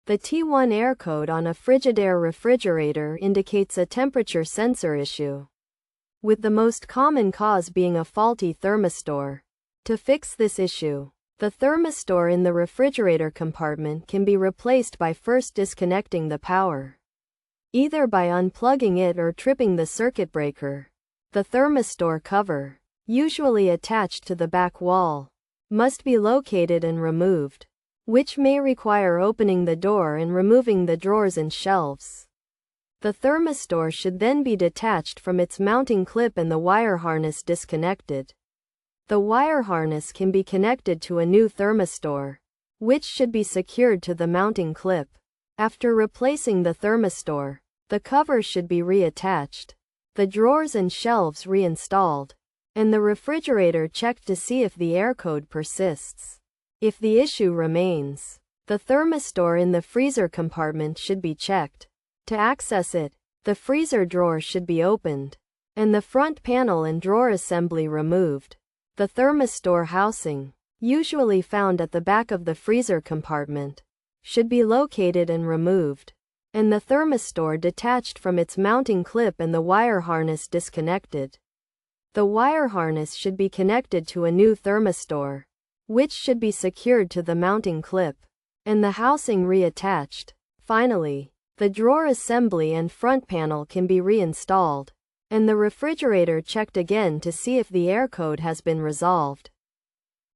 The T1 air code on a Frigidaire refrigerator indicates a temperature sensor issue, with the most common cause being a faulty thermistor. To fix this issue, the thermistor in the refrigerator compartment can be replaced by first disconnecting the power, either by unplugging it or tripping the circuit breaker. The thermistor cover, usually attached to the back wall, must be located and removed, which may require opening the door and removing the drawers and shelves. The thermistor should then be detached from its mounting clip and the wire harness disconnected. The wire harness can be connected to a new thermistor, which should be secured to the mounting clip. After replacing the thermistor, the cover should be reattached, the drawers and shelves reinstalled, and the refrigerator checked to see if the air code persists. If the issue remains, the thermistor in the freezer compartment should be checked. To access it, the freezer drawer should be opened, and the front panel and drawer assembly removed. The thermistor housing, usually found at the back of the freezer compartment, should be located and removed, and the thermistor detached from its mounting clip and the wire harness disconnected. The wire harness should be connected to a new thermistor, which should be secured to the mounting clip, and the housing reattached. Finally, the drawer assembly and front panel can be reinstalled, and the refrigerator checked again to see if the air code has been resolved.